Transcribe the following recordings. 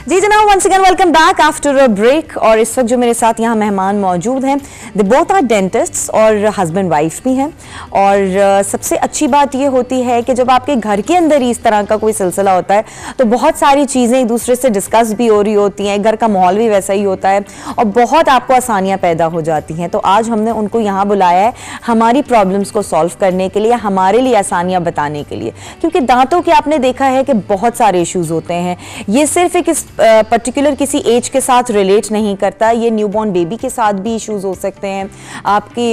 जी जनाब, once again welcome back after a break. और इस वक्त जो मेरे साथ यहाँ मेहमान मौजूद हैं, दे बोथ आर डेंटिस्ट्स और हस्बैंड वाइफ भी हैं। और सबसे अच्छी बात ये होती है कि जब आपके घर के अंदर ही इस तरह का कोई सिलसिला होता है तो बहुत सारी चीज़ें एक दूसरे से डिस्कस भी हो रही होती हैं, घर का माहौल भी वैसा ही होता है और बहुत आपको आसानियाँ पैदा हो जाती हैं। तो आज हमने उनको यहाँ बुलाया है हमारी प्रॉब्लम्स को सॉल्व करने के लिए, हमारे लिए आसानियाँ बताने के लिए, क्योंकि दांतों के आपने देखा है कि बहुत सारे इश्यूज होते हैं। ये सिर्फ एक पर्टिकुलर किसी एज के साथ रिलेट नहीं करता, ये न्यूबॉर्न बेबी के साथ भी इश्यूज हो सकते हैं, आपकी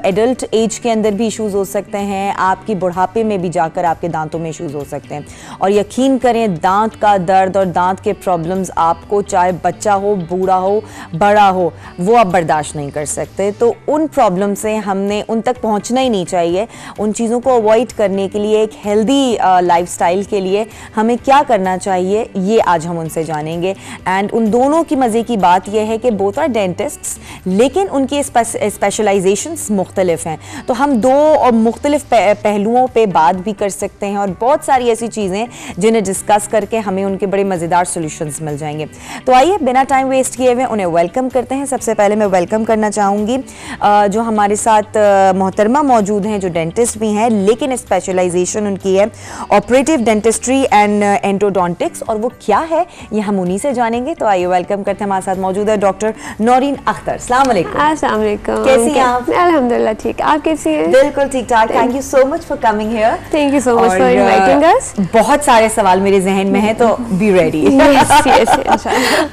एडल्ट एज के अंदर भी इश्यूज हो सकते हैं, आपकी बुढ़ापे में भी जाकर आपके दांतों में इश्यूज हो सकते हैं। और यकीन करें, दांत का दर्द और दांत के प्रॉब्लम्स आपको चाहे बच्चा हो, बूढ़ा हो, बड़ा हो, वो आप बर्दाश्त नहीं कर सकते। तो उन प्रॉब्लम से हमने उन तक पहुंचना ही नहीं चाहिए। उन चीज़ों को अवॉइड करने के लिए, एक हेल्दी लाइफस्टाइल के लिए हमें क्या करना चाहिए, ये आज हम उनसे जानेंगे। एंड उन दोनों की मज़े की बात यह है कि बोथ आर डेंटिस्ट्स, लेकिन उनकी स्पेशलाइजेशंस मुख्तलिफ हैं। तो हम दो और मुख्तलिफ पहलुओं पे बात भी कर सकते हैं और बहुत सारी ऐसी चीज़ें जिन्हें डिस्कस करके हमें उनके बड़े मज़ेदार सोल्यूशंस मिल जाएंगे। तो आइए बिना टाइम वेस्ट किए हुए उन्हें वेलकम करते हैं। सबसे पहले मैं वेलकम करना चाहूँगी जो हमारे साथ मोहतरमा मौजूद हैं, जो डेंटिस्ट भी हैं, लेकिन स्पेशलाइजेशन उनकी है ऑपरेटिव डेंटिस्ट्री एंड एंडोडोंटिक्स, और वो क्या है ये हम उन्हीं से जानेंगे। तो आइए वेलकम करते हैं। हमारे साथ मौजूद है डॉक्टर नौरीन अख्तर। अस्सलाम वालेकुम। अस्सलाम वालेकुम। कैसी हैं आप? अल्हम्दुलिल्लाह ठीक, आप कैसी हैं? बिल्कुल ठीक ठाक। Thank you so much for coming here. Thank you so much for inviting us. बहुत सारे सवाल मेरे जहन में हैं, तो बी रेडी।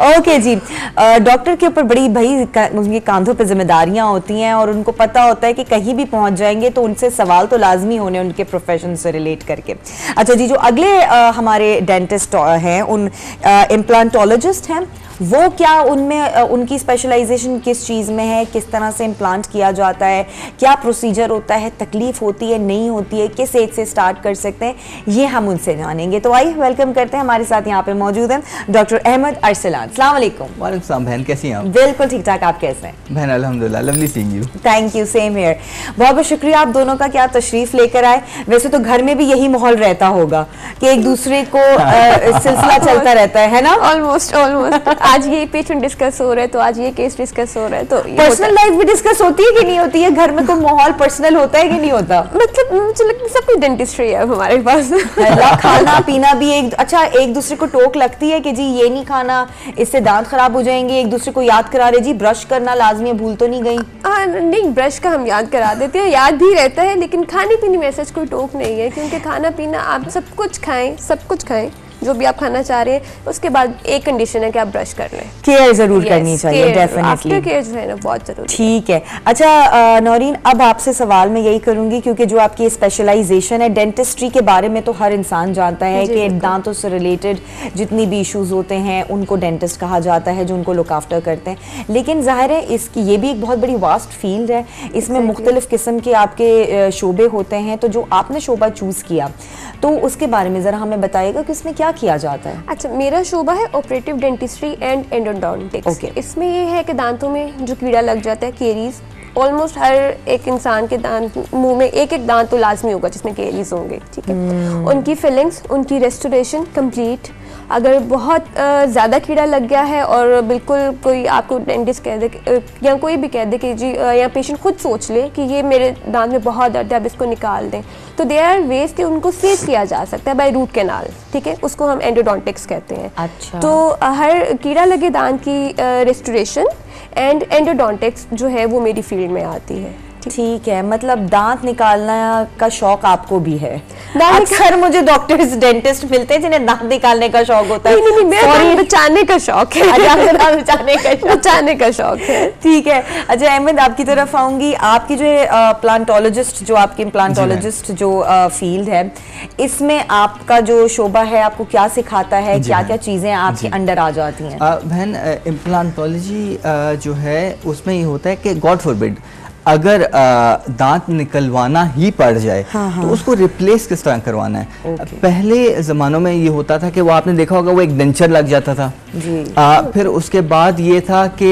ओके जी, डॉक्टर के ऊपर बड़ी भाई उनके कांधों पे जिम्मेदारियां होती हैं और उनको पता होता है कि कहीं भी पहुंच जाएंगे तो उनसे सवाल तो लाजमी होने उनके प्रोफेशन से रिलेट करके। अच्छा जी, जो अगले हमारे डेंटिस्ट हैं, उन इम्प्लांटोलॉजिस्ट हैं, वो क्या उनमें उनकी स्पेशलाइजेशन किस चीज़ में है, किस तरह से इम्प्लांट किया जाता है, क्या प्रोसीजर होता है, तकलीफ होती है, नहीं होती है, किस एज से स्टार्ट कर सकते हैं, ये हम उनसे जानेंगे। तो आइए वेलकम करते हैं। हमारे साथ यहाँ पे मौजूद हैं डॉक्टर अहमद अरसलान। अस्सलाम वालेकुम। वालेकुम सलाम बहन, कैसी हैं आप? बिल्कुल ठीक ठाक, आप कैसे हैं? बहन अल्हम्दुलिल्लाह, lovely seeing you. Thank you, same here. बहुत बहुत शुक्रिया आप दोनों का, क्या तशरीफ लेकर आए। वैसे तो घर में भी यही माहौल रहता होगा कि एक दूसरे को सिलसिला चलता रहता है ना? ऑलमोस्ट आज ये पेशेंट डिस्कस हो रहा है तो आज ये केस डिस्कस हो रहा है, तो पर्सनल लाइफ भी डिस्कस होती है कि नहीं होती है? घर में कोई माहौल पर्सनल होता है कि नहीं होता? मतलब मुझे लगता है सब कुछ डेंटिस्ट्री है हमारे पास। खाना पीना भी एक दूसरे को टोक लगती है कि जी ये नहीं खाना, इससे दांत खराब हो जाएंगे, एक दूसरे को याद करा रहे जी ब्रश करना लाजमी है, भूल तो नहीं गई? नहीं, ब्रश का हम याद करा देते हैं, याद भी रहता है, लेकिन खाने पीने में ऐसा कोई टोक नहीं है, क्योंकि खाना पीना आप सब कुछ खाएं, सब कुछ खाएं जो भी आप खाना चाह रहे हैं। उसके बाद एक कंडीशन है कि आप ब्रश कर लें। केयर जरूर करनी चाहिए, डेफिनेटली। आफ्टर केयर जो है ना बहुत जरूरी। ठीक है। अच्छा नौरीन, अब आपसे सवाल मैं यही करूंगी, क्योंकि जो आपकी स्पेशलाइजेशन है डेंटिस्ट्री के बारे में तो हर इंसान जानता है कि दांतों से रिलेटेड जितनी भी इश्यूज होते हैं उनको डेंटिस्ट कहा जाता है, जो उनको लुक आफ्टर करते हैं। लेकिन जाहिर है इसकी ये भी एक बहुत बड़ी वास्ट फील्ड है, इसमें मुख्तलिफ किस्म के आपके शोबे होते हैं। तो जो आपने शोबा चूज किया तो उसके बारे में जरा हमें बताइएगा कि उसमें क्या किया जाता है? अच्छा, मेरा शोबा है ऑपरेटिव डेंटिस्ट्री एंड एंडोडोंटिक्स। इसमें ये है कि दांतों में जो कीड़ा लग जाता है, केरीज, ऑलमोस्ट हर एक इंसान के दांत, मुंह में एक एक दांत तो लाजमी होगा जिसमें केरीज होंगे, ठीक है। उनकी फिलिंग्स, उनकी रेस्टोरेशन कंप्लीट। अगर बहुत ज़्यादा कीड़ा लग गया है और बिल्कुल कोई आपको डेंटिस्ट कह दे या कोई भी कह दे कि जी, या पेशेंट खुद सोच ले कि ये मेरे दांत में बहुत दर्द है, अब इसको निकाल दें, तो देयर आर वेज कि उनको सेव किया जा सकता है बाय रूट कैनाल, ठीक है। उसको हम एंडोडोंटिक्स कहते हैं। अच्छा। तो हर कीड़ा लगे दांत की रेस्टोरेशन एंड एंडोडोंटिक्स जो है वो मेरी फील्ड में आती है। ठीक है, मतलब दांत निकालना का शौक आपको भी है? अक्सर मुझे डॉक्टर्स, डेंटिस्ट मिलते हैं जिन्हें दांत निकालने का शौक होता है। नहीं, मेरा बचाने का शौक है। बचाने का शौक है। ठीक है। अच्छा अहमद, आपकी तरफ आऊंगी। आपकी जो प्लांटोलॉजिस्ट, जो आपकी प्लांटोलॉजिस्ट जो फील्ड है, इसमें आपका जो शोबा है आपको क्या सिखाता है, क्या क्या चीजें आपके अंडर आ जाती हैं? बहन, इम्प्लांटोलॉजी जो है उसमें ये होता है कि गॉड फॉरबिड अगर दांत निकलवाना ही पड़ जाए तो उसको रिप्लेस किस तरह करवाना है। पहले ज़मानों में ये होता था कि वो आपने देखा होगा, वो एक डेंचर लग जाता था जी। फिर उसके बाद ये था कि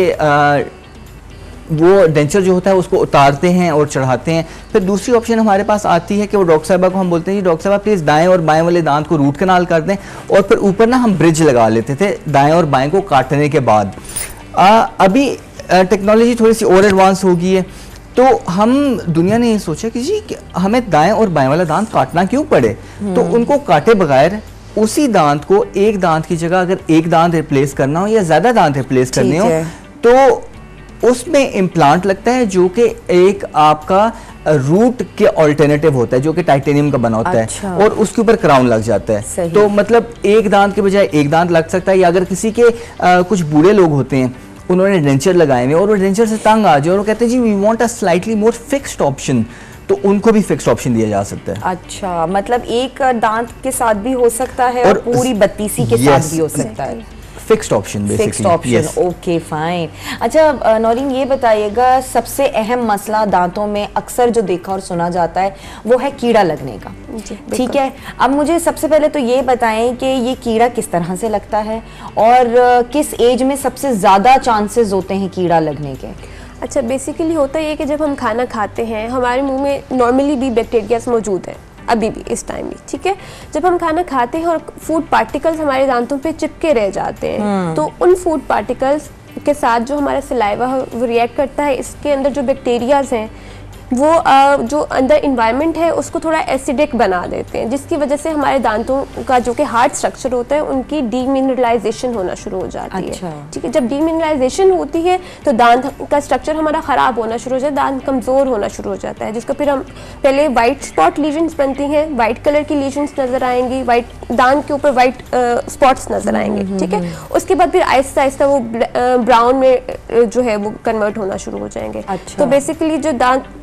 वो डेंचर जो होता है उसको उतारते हैं और चढ़ाते हैं। फिर दूसरी ऑप्शन हमारे पास आती है कि वो डॉक्टर साहबा को हम बोलते हैं जी डॉक्टर साहब प्लीज़ दाएं और बाएं वाले दांत को रूट कनाल कर दें, और फिर ऊपर ना हम ब्रिज लगा लेते थे दाएं और बाएं को काटने के बाद। अभी टेक्नोलॉजी थोड़ी सी और एडवांस हो गई है, तो हम दुनिया ने ये सोचा कि जी हमें दाएं और बाएं वाला दांत काटना क्यों पड़े, तो उनको काटे बगैर उसी दांत को एक दांत की जगह अगर एक दांत रिप्लेस करना हो या ज़्यादा दांत रिप्लेस करने हो तो उसमें इम्प्लांट लगता है जो कि एक आपका रूट के ऑल्टरनेटिव होता है जो कि टाइटेनियम का बना होता है, और उसके ऊपर क्राउन लग जाता है। तो मतलब एक दांत के बजाय एक दांत लग सकता है, या अगर किसी के कुछ बूढ़े लोग होते हैं उन्होंने डेंचर लगाए हुए और वो डेंचर से तंग आ जाए और वो कहते हैं जी we want a slightly more fixed option, तो उनको भी फिक्स्ड ऑप्शन दिया जा सकता है। अच्छा, मतलब एक दांत के साथ भी हो सकता है और पूरी बत्तीसी के साथ भी हो सकता है। Fixed option basically. Fixed option, okay fine. अच्छा नौरीन ये बताइएगा, सबसे अहम मसला दांतों में अक्सर जो देखा और सुना जाता है वो है कीड़ा लगने का। ठीक है, अब मुझे सबसे पहले तो ये बताएं कि ये कीड़ा किस तरह से लगता है और किस एज में सबसे ज़्यादा चांसेस होते हैं कीड़ा लगने के? अच्छा, बेसिकली होता ये कि जब हम खाना खाते हैं हमारे मुंह में नॉर्मली भी बैक्टीरियाज मौजूद है, अभी भी इस टाइम भी, ठीक है। जब हम खाना खाते हैं और फूड पार्टिकल्स हमारे दांतों पे चिपके रह जाते हैं, तो उन फूड पार्टिकल्स के साथ जो हमारा सलाइवा वो रिएक्ट करता है, इसके अंदर जो बैक्टीरियाज हैं वो जो अंदर इन्वायरमेंट है उसको थोड़ा एसिडिक बना देते हैं, जिसकी वजह से हमारे दांतों का जो कि हार्ड स्ट्रक्चर होता है उनकी डीमिनरलाइजेशन होना शुरू हो जाती है। ठीक है, जब डीमिनरलाइजेशन होती है तो दांत का स्ट्रक्चर हमारा ख़राब होना शुरू हो जाता है, दांत कमज़ोर होना शुरू हो जाता है, जिसको फिर हम पहले वाइट स्पॉट लीजन्स बनती हैं, वाइट कलर की लीजन्स नज़र आएंगी, वाइट दांत के ऊपर वाइट स्पॉट्स नज़र आएंगे। ठीक है, उसके बाद फिर आहिस्ता आहिस्ता वो ब्राउन में जो है वो कन्वर्ट होना शुरू हो जाएंगे। तो बेसिकली जो दांत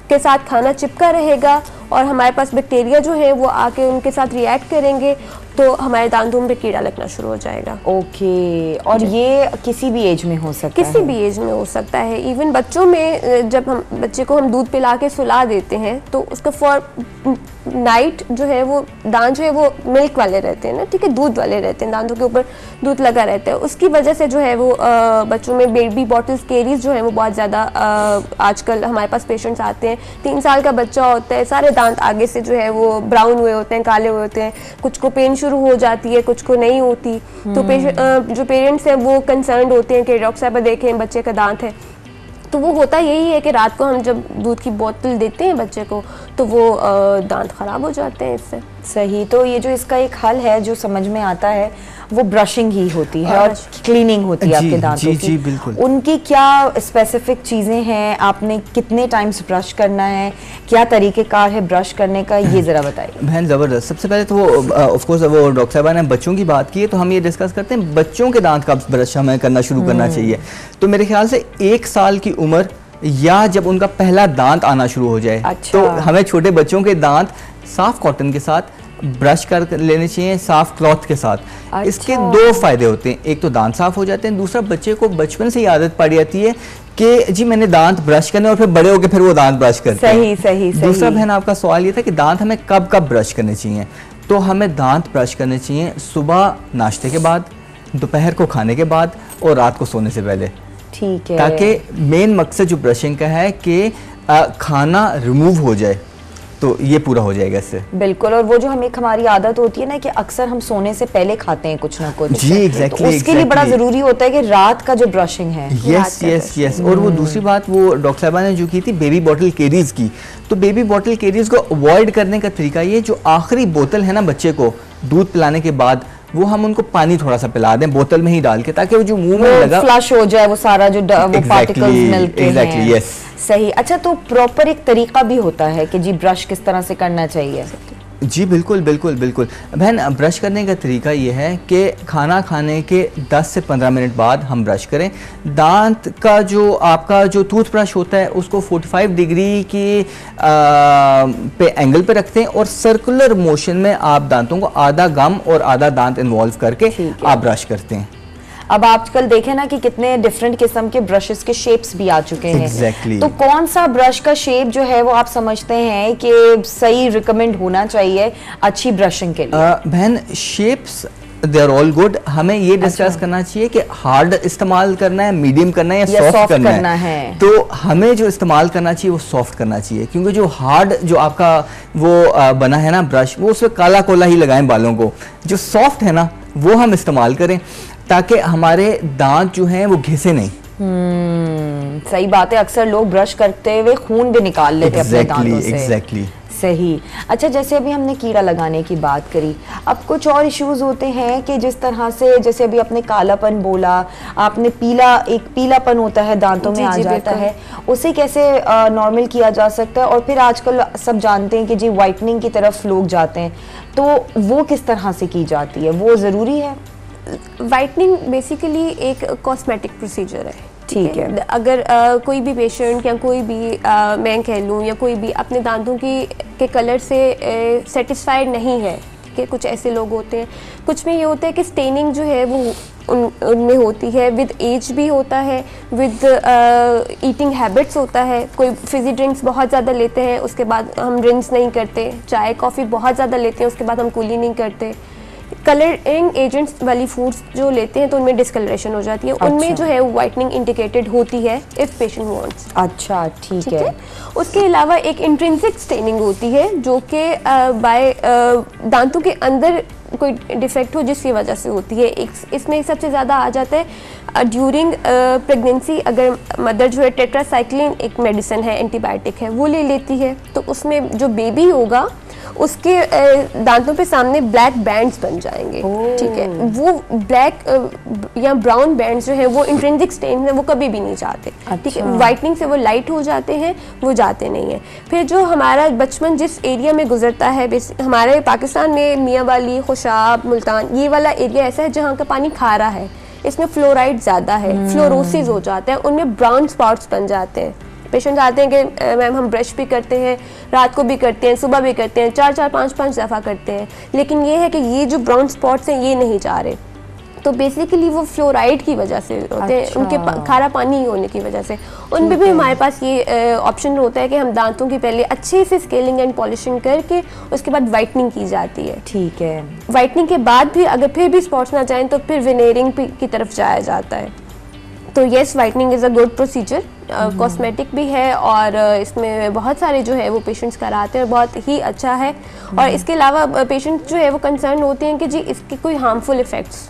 के साथ खाना चिपका रहेगा और हमारे पास बैक्टीरिया जो है वो आके उनके साथ रिएक्ट करेंगे तो हमारे दांतों में कीड़ा लगना शुरू हो जाएगा। ओके, और ये किसी भी एज में हो सकता है? किसी भी एज में हो सकता है। इवन बच्चों में जब हम बच्चे को हम दूध पिला के सुला देते हैं तो उसका फॉर नाइट जो है वो दांत जो है वो मिल्क वाले रहते हैं ना, ठीक है, दूध वाले रहते हैं, दांतों के ऊपर दूध लगा रहता है, उसकी वजह से जो है वो बच्चों में बेबी बॉटल्स केरीज जो है वो बहुत ज़्यादा आजकल हमारे पास पेशेंट्स आते हैं। 3 साल का बच्चा होता है, सारे दांत आगे से जो है वो ब्राउन हुए होते हैं, काले हुए होते हैं, कुछ को पेन शुरू हो जाती है, कुछ को नहीं होती। तो जो पेरेंट्स हैं वो कंसर्न होते हैं कि डॉक्टर साहब देखें बच्चे का दांत है। तो वो होता यही है कि रात को हम जब दूध की बोतल देते हैं बच्चे को तो वो दांत ख़राब हो जाते हैं इससे। सही, तो ये जो इसका एक हल है जो समझ में आता है वो ब्रशिंग ही होती है और क्लीनिंग होती है आपके दांतों की। जी बिल्कुल। उनकी क्या स्पेसिफिक चीज़ें हैं, आपने कितने टाइम्स ब्रश करना है, क्या तरीक़ेकार है ब्रश करने का, ये ज़रा बताइए। बहन ज़बरदस्त। सबसे पहले तो वो ऑफ कोर्स वो डॉक्टर साहबा ने बच्चों की बात की है तो हम ये डिस्कस करते हैं बच्चों के दांत का ब्रश हमें करना शुरू करना चाहिए। तो मेरे ख्याल से 1 साल की उम्र या जब उनका पहला दांत आना शुरू हो जाए तो हमें छोटे बच्चों के दांत साफ कॉटन के साथ ब्रश कर लेने चाहिए, साफ क्लॉथ के साथ। इसके 2 फायदे होते हैं, एक तो दांत साफ हो जाते हैं, दूसरा बच्चे को बचपन से ही आदत पड़ जाती है कि जी मैंने दांत ब्रश करने, और फिर बड़े होकर फिर वो दांत ब्रश करते हैं। सही। दूसरा बहन आपका सवाल ये था कि दांत हमें कब कब ब्रश करने चाहिए। तो हमें दांत ब्रश करने चाहिए सुबह नाश्ते के बाद, दोपहर को खाने के बाद और रात को सोने से पहले। ठीक है, ताकि मेन मकसद जो ब्रशिंग का है कि खाना रिमूव हो जाए, तो ये पूरा हो जाएगा इससे। बिल्कुल, और वो जो हमारी आदत होती है ना कि अक्सर हम सोने से पहले खाते हैं कुछ ना कुछ। जी एग्जैक्टली। तो उसके लिए बड़ा जरूरी होता है कि रात का जो ब्रशिंग है। यस। और वो दूसरी बात वो डॉक्टर साहबा ने जो की थी बेबी बॉटल केरीज की, तो बेबी बॉटल केरीज को अवॉइड करने का तरीका ये, जो आखिरी बोतल है ना बच्चे को दूध पिलाने के बाद, वो हम उनको पानी थोड़ा सा पिला दें बोतल में ही डाल के, ताकि वो जो मुंह में लगा फ्लश हो जाए वो सारा जो वो पार्टिकल्स मिलके हैं। यस, सही। अच्छा, तो प्रॉपर एक तरीका भी होता है कि जी ब्रश किस तरह से करना चाहिए? जी बिल्कुल बहन, ब्रश करने का तरीका ये है कि खाना खाने के 10 से 15 मिनट बाद हम ब्रश करें। दांत का जो आपका जो टूथब्रश होता है उसको 45 डिग्री की पे एंगल पे रखते हैं और सर्कुलर मोशन में आप दांतों को आधा गम और आधा दांत इन्वॉल्व करके आप ब्रश करते हैं। अब आजकल देखें ना कि कितने डिफरेंट किस्म के ब्रशेस के शेप्स भी आ चुके हैं। Exactly. तो कौन सा ब्रश का शेप जो है वो आप समझते हैं कि सही रिकमेंड होना चाहिए अच्छी ब्रशिंग के लिए? बहन shapes they are all good. हमें ये डिस्कस करना चाहिए कि हार्ड इस्तेमाल करना है, मीडियम करना है या सॉफ्ट करना है। तो हमें जो इस्तेमाल करना चाहिए वो सॉफ्ट करना चाहिए, क्योंकि जो हार्ड जो आपका वो बना है ना ब्रश, वो उसमें काला कोला ही लगाएं बालों को। जो सॉफ्ट है ना वो हम इस्तेमाल करें ताकि हमारे दांत जो हैं वो घिसे नहीं। सही बात है, अक्सर लोग ब्रश करते हुए खून भी निकाल लेते हैं अपने दांतों से। एग्जैक्टली सही। अच्छा, जैसे अभी हमने कीड़ा लगाने की बात करी, अब कुछ और इश्यूज होते हैं कि जिस तरह से, जैसे अभी आपने कालापन बोला, आपने एक पीलापन होता है दांतों में आ जाता है, उसे कैसे नॉर्मल किया जा सकता है? और फिर आजकल सब जानते हैं कि जी वाइटनिंग की तरफ लोग जाते हैं, तो वो किस तरह से की जाती है, वो ज़रूरी है? वाइटनिंग बेसिकली एक कॉस्मेटिक प्रोसीजर है, ठीक है। अगर कोई भी पेशेंट या कोई भी मैं कह लूँ या कोई भी अपने दांतों के कलर से सेटिस्फाइड नहीं है, ठीक है, कुछ ऐसे लोग होते हैं, कुछ में ये होता है कि स्टेनिंग जो है वो उनमें होती है, विद एज भी होता है, विद ईटिंग हैबिट्स होता है। कोई फिजी ड्रिंक्स बहुत ज़्यादा लेते हैं, उसके बाद हम रिंस नहीं करते, चाय कॉफ़ी बहुत ज़्यादा लेते हैं, उसके बाद हम कुली नहीं करते, कलरिंग एजेंट्स वाली फूड्स जो लेते हैं तो उनमें डिस्कलरेशन हो जाती है। अच्छा। उनमें जो है वाइटनिंग इंडिकेटेड होती है इफ़ पेशेंट वांट्स। अच्छा, ठीक है। उसके अलावा एक इंट्रिंसिक स्टेनिंग होती है जो कि बाय दांतों के अंदर कोई डिफेक्ट हो जिसकी वजह से होती है। इसमें सबसे ज़्यादा आ जाता है ड्यूरिंग प्रेगनेंसी, अगर मदर जो है टेट्रासाइक्लिन एक मेडिसिन है, एंटीबायोटिक है, वो ले लेती है, तो उसमें जो बेबी होगा उसके दांतों पे सामने ब्लैक बैंड्स बन जाएंगे, ठीक है। वो ब्लैक या ब्राउन बैंड्स जो है वो इंट्रिंसिक स्टेन है, वो कभी भी नहीं जाते, ठीक है। वाइटनिंग से वो लाइट हो जाते हैं, वो जाते नहीं हैं। फिर जो हमारा बचपन जिस एरिया में गुजरता है, हमारे पाकिस्तान में मियाँ वाली, खुशाब, मुल्तान, ये वाला एरिया ऐसा है जहाँ का पानी खारा है, इसमें फ्लोराइड ज़्यादा है, फ्लोरोसिस हो जाता है, उनमें ब्राउन स्पॉट्स बन जाते हैं। पेशेंट आते हैं कि मैम हम ब्रश भी करते हैं, रात को भी करते हैं, सुबह भी करते हैं, 4-4, 5-5 दफ़ा करते हैं, लेकिन ये है कि ये जो ब्राउन स्पॉट्स हैं ये नहीं जा रहे। तो बेसिकली वो फ्लोराइड की वजह से होते हैं। अच्छा। उनके खारा पानी होने की वजह से। उनमें भी हमारे पास ये ऑप्शन होता है कि हम दांतों की पहले अच्छे से स्केलिंग एंड पॉलिशिंग करके उसके बाद वाइटनिंग की जाती है, ठीक है। वाइटनिंग के बाद भी अगर फिर भी स्पॉट्स ना जाएँ तो फिर विनेयरिंग की तरफ जाया जाता है। तो yes, whitening is a good procedure, cosmetic भी है और इसमें बहुत सारे जो है वो पेशेंट्स कराते हैं, बहुत ही अच्छा है। और इसके अलावा पेशेंट जो है वो कंसर्न होते हैं कि जी इसके कोई हार्मफुल इफ़ेक्ट्स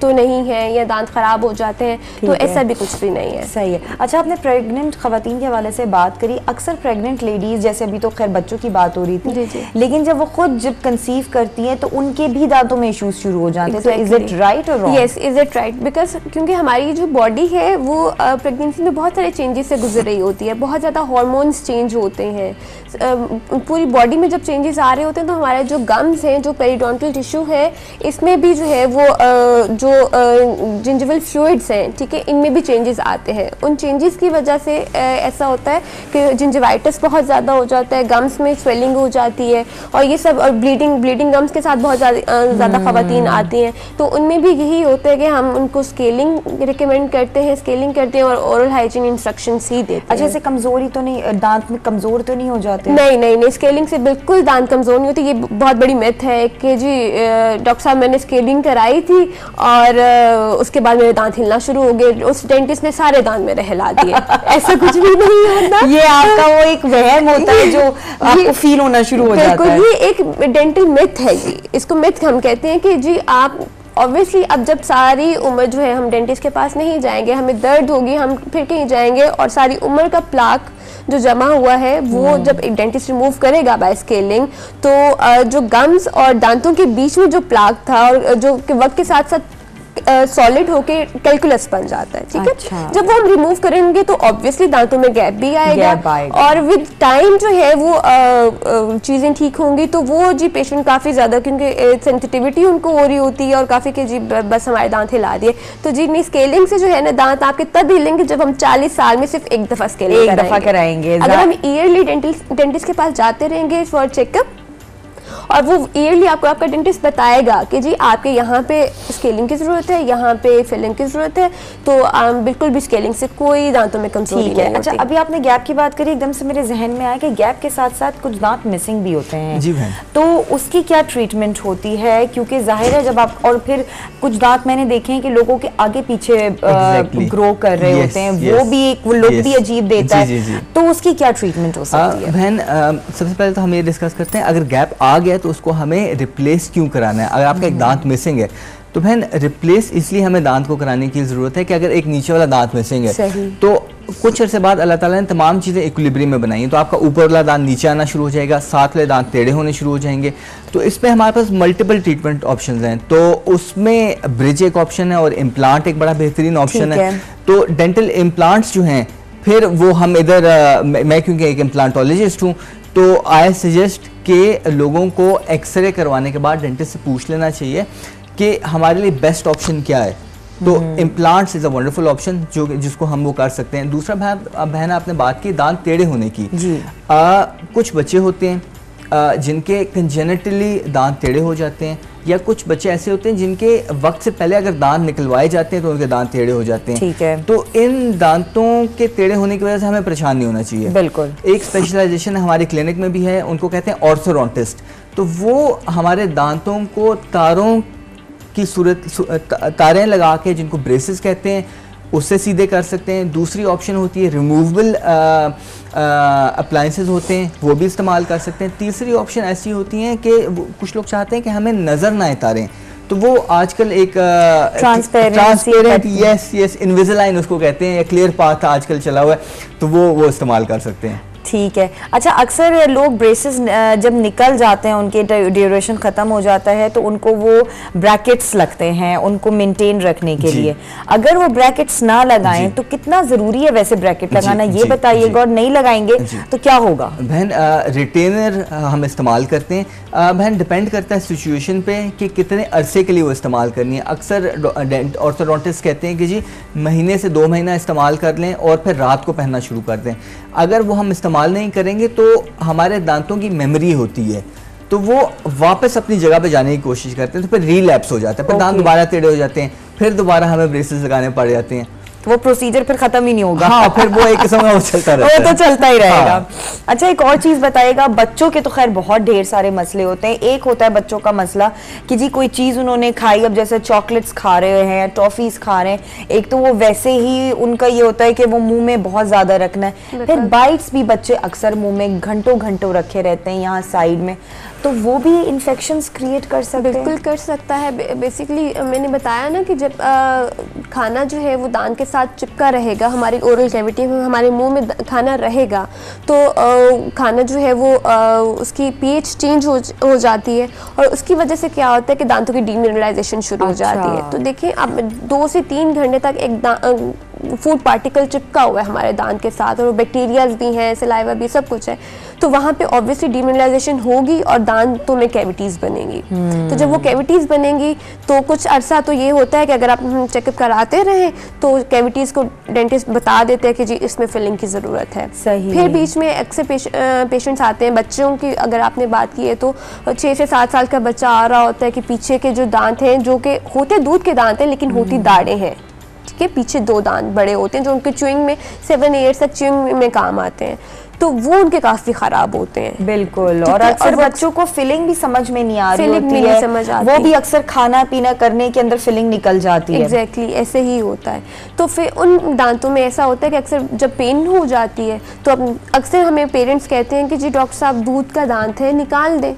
तो नहीं है या दांत खराब हो जाते हैं, तो ऐसा भी कुछ भी नहीं है। सही है। अच्छा, आपने प्रेग्नेंट खवातीन के हवाले से बात करी, अक्सर प्रेग्नेंट लेडीज, जैसे अभी तो खैर बच्चों की बात हो रही थी, जी जी। लेकिन जब वो खुद जब कंसीव करती हैं तो उनके भी दांतों में इश्यूज शुरू हो जाते हैं। तो इज इट राइट और wrong? Yes, is it right, because क्योंकि हमारी जो बॉडी है वो प्रेगनेंसी में बहुत सारे चेंजेस से गुजर रही होती है, बहुत ज़्यादा हार्मोन्स चेंज होते हैं, पूरी बॉडी में जब चेंजेस आ रहे होते हैं तो हमारे जो गम्स हैं, जो पेरिडोंटल टिश्यू है, इसमें भी जो है वो जो जिंजिवल फ्लूइड्स हैं, ठीक है, इनमें भी चेंजेस आते हैं। उन चेंजेस की वजह से ऐसा होता है कि जिंजिवाइटिस बहुत ज़्यादा हो जाता है, गम्स में स्वेलिंग हो जाती है और ये सब, और ब्लीडिंग गम्स के साथ बहुत ज़्यादा खवातीन आती हैं। तो उनमें भी यही होता है कि हम उनको स्केलिंग रिकमेंड करते हैं और ओरल हाइजीन इंस्ट्रक्शंस ही देते हैं। अच्छा, ऐसे कमज़ोरी तो नहीं, दांत में कमज़ोर तो नहीं हो जाते? नहीं, स्केलिंग से बिल्कुल दांत कमज़ोर नहीं होती। ये बहुत बड़ी मिथ है कि जी डॉक्टर साहब मैंने स्केलिंग कराई थी और उसके बाद मेरे दांत हिलना शुरू हो गए, उस डेंटिस्ट ने सारे दांत मेरे हिला दिए। ऐसा कुछ भी नहीं होता। ये आपका वो एक वहम होता है जो आपको फील होना शुरू हो जाता है। ये एक डेंटल मिथ है जी, इसको मिथ हम कहते हैं कि जी आप ऑब्वियसली अब जब सारी उम्र जो है हम डेंटिस्ट के पास नहीं जाएंगे, हमें दर्द होगी, हम फिर कहीं जाएंगे और सारी उम्र का प्लाक जो जमा हुआ है वो जब एक डेंटिस्ट रिमूव करेगा बाय स्केलिंग, तो जो गम्स और दांतों के बीच में जो प्लाक था और जो वक्त के साथ साथ सॉलिड होके कैलकुलस बन जाता है, ठीक अच्छा। है। जब वो हम रिमूव करेंगे तो ऑब्वियसली दांतों में गैप भी आएगा और विद टाइम जो है वो चीज़ें ठीक होंगी, तो वो जी पेशेंट काफ़ी ज़्यादा, क्योंकि सेंसिटिविटी उनको हो रही होती है और काफ़ी के जी बस हमारे दांत हिला दिए, तो जी नहीं, स्केलिंग से जो है ना दांत आपके तब हिलेंगे जब हम 40 साल में सिर्फ एक दफ़ा स्केलिंग कराएंगे। अगर हम ईयरली डेंटिस्ट के पास जाते रहेंगे फॉर चेकअप और वो ईयरली आपको आपका डेंटिस्ट बताएगा कि जी आपके यहाँ पे स्केलिंग की ज़रूरत है, यहाँ पे फिलिंग की ज़रूरत है, तो बिल्कुल भी स्केलिंग से कोई दांतों में कमजोरी नहीं होती। अच्छा, अभी आपने गैप की बात करी, एकदम से मेरे जहन में आया कि गैप के साथ साथ कुछ दांत मिसिंग भी होते हैं। जी बहन। तो उसकी क्या ट्रीटमेंट होती है? क्योंकि जाहिर है जब आप, और फिर कुछ दांत मैंने देखे हैं कि लोगों के आगे पीछे ग्रो कर रहे होते हैं, वो भी एक वो लुक भी अजीब देता है, तो उसकी क्या ट्रीटमेंट हो सकती है? बहन, सबसे पहले तो हम ये डिस्कस करते हैं, अगर गैप आ गया तो उसको हमें रिप्लेस क्यों कराना है। अगर आपका एक दांत मिसिंग है तो बहन रिप्लेस इसलिए हमें दांत को कराने की ज़रूरत है कि अगर एक नीचे वाला दांत मिसिंग है तो कुछ अर्से बाद अल्लाह ताला ने तमाम चीज़ें इक्विलिब्रियम में बनाई हैं, तो आपका ऊपर वाला दांत नीचे आना शुरू हो जाएगा, साथ वाले दांत टेढ़े होने शुरू हो जाएंगे। तो इस पे हमारे पास मल्टीपल ट्रीटमेंट ऑप्शंस हैं, तो उसमें ब्रिज एक ऑप्शन है और इम्प्लांट एक बड़ा बेहतरीन ऑप्शन है। तो डेंटल इम्प्लांट्स जो हैं, फिर वो हम इधर मैं क्योंकि एक इम्प्लांटोलॉजिस्ट हूँ, तो आई सजेस्ट कि लोगों को एक्सरे करवाने के बाद डेंटिस्ट से पूछ लेना चाहिए कि हमारे लिए बेस्ट ऑप्शन क्या है। तो implants is a wonderful option जिसको हम वो कर सकते हैं। दूसरा बहन आपने बात की दांत टेढ़े होने की। कुछ बच्चे होते हैं जिनके कंजेनिटली दांत टेढ़े हो जाते हैं, या कुछ बच्चे ऐसे होते हैं जिनके वक्त से पहले अगर दांत निकलवाए जाते हैं तो उनके दांत टेढ़े हो जाते हैं। ठीक है। तो इन दांतों के टेढ़े होने की वजह से हमें परेशान नहीं होना चाहिए। बिल्कुल। एक स्पेशलाइजेशन हमारी क्लिनिक में भी है, उनको कहते हैं ऑर्थोडोंटिस्ट। तो वो हमारे दांतों को तारों की तारें लगा के, जिनको ब्रेसेस कहते हैं, उससे सीधे कर सकते हैं। दूसरी ऑप्शन होती है रिमूवेबल अप्लायंसेस होते हैं, वो भी इस्तेमाल कर सकते हैं। तीसरी ऑप्शन ऐसी होती हैं कि कुछ लोग चाहते हैं कि हमें नज़र ना आए तारें, तो वो आजकल एक ट्रांसपेरेंट यस इनविजिलाइन उसको कहते हैं, या क्लियर पाथ आजकल चला हुआ है, तो वो इस्तेमाल कर सकते हैं। ठीक है। अच्छा, अक्सर लोग ब्रेसेस जब निकल जाते हैं, उनके ड्यूरेशन ख़त्म हो जाता है, तो उनको वो ब्रैकेट्स लगते हैं उनको मेंटेन रखने के लिए। अगर वो ब्रैकेट्स ना लगाएं तो कितना ज़रूरी है वैसे ब्रैकेट लगाना, ये बताइएगा, और नहीं लगाएंगे तो क्या होगा? बहन, रिटेनर हम इस्तेमाल करते हैं। बहन, डिपेंड करता है सिचुएशन पे कि कितने अरसे के लिए वो इस्तेमाल करनी है। अक्सर ऑर्थोडोंटिस्ट कहते हैं कि जी महीने से 2 महीना इस्तेमाल कर लें और फिर रात को पहनना शुरू कर दें। अगर वो हम इस्तेमाल नहीं करेंगे तो हमारे दांतों की मेमोरी होती है, तो वो वापस अपनी जगह पे जाने की कोशिश करते हैं, तो फिर रीलैप्स हो जाता है, फिर दांत दोबारा टेढ़े हो जाते हैं, फिर दोबारा हमें ब्रेसेस लगाने पड़ जाते हैं, तो वो प्रोसीजर फिर खत्म ही नहीं होगा। हाँ, फिर वो एक किस्म का चलता रहता है। वो तो चलता ही रहेगा। हाँ। अच्छा, एक और चीज़ बताइएगा, बच्चों के तो खैर बहुत ढेर सारे मसले होते हैं। एक होता है बच्चों का मसला कि जी कोई चीज़ उन्होंने खाई, अब जैसे चॉकलेट्स खा रहे हैं, टॉफ़ीज़ खा रहे हैं, एक तो वो वैसे ही उनका ये होता है कि वो मुंह में बहुत ज़्यादा रखना है। फिर बाइट्स भी बच्चे अक्सर मुंह में घंटों घंटों रखे रहते हैं यहाँ साइड में, तो वो भी इन्फेक्शंस क्रिएट कर सकते हैं। बिल्कुल कर सकता है। बेसिकली मैंने बताया ना कि जब खाना जो है वो दांत के साथ चिपका रहेगा, हमारी ओरल कैविटी में हमारे मुंह में खाना रहेगा, तो खाना जो है वो उसकी पीएच चेंज हो जाती है, और उसकी वजह से क्या होता है कि दांतों की डीमिनरलाइजेशन शुरू हो जाती है। तो देखिए, अब 2 से 3 घंटे तक एक फूड पार्टिकल चिपका हुआ है हमारे दांत के साथ, और बैक्टीरियाज भी हैं, सलाइवा भी, सब कुछ है, तो वहाँ पे ऑब्वियसली डीमिनरलाइजेशन होगी और दांतों में कैविटीज़ बनेंगी। तो जब वो कैविटीज़ बनेंगी तो कुछ अरसा तो ये होता है कि अगर आप चेकअप कराते रहें तो कैविटीज़ को डेंटिस्ट बता देते हैं कि जी इसमें फिलिंग की ज़रूरत है। सही। फिर बीच में अक्सर पेशेंट्स आते हैं, बच्चों की अगर आपने बात की है तो 6 से 7 साल का बच्चा आ रहा होता है कि पीछे के जो दांत हैं, जो कि होते दूध के दांत हैं लेकिन होती दाढ़ें हैं, ठीक है, पीछे 2 दांत बड़े होते हैं जो उनके च्यूइंग में 7 ईयर्स तक च्यूइंग में काम आते हैं, तो वो उनके काफी खराब होते हैं। बिल्कुल। और अक्सर बच्चों को फिलिंग भी समझ में नहीं आ रही होती है, समझ आती, वो भी अक्सर खाना पीना करने के अंदर फिलिंग निकल जाती है। एग्जैक्टली ऐसे ही होता है। तो फिर उन दांतों में ऐसा होता है कि अक्सर जब पेन हो जाती है तो अब अक्सर हमें पेरेंट्स कहते हैं कि जी डॉक्टर साहब दूध का दांत है, निकाल दें,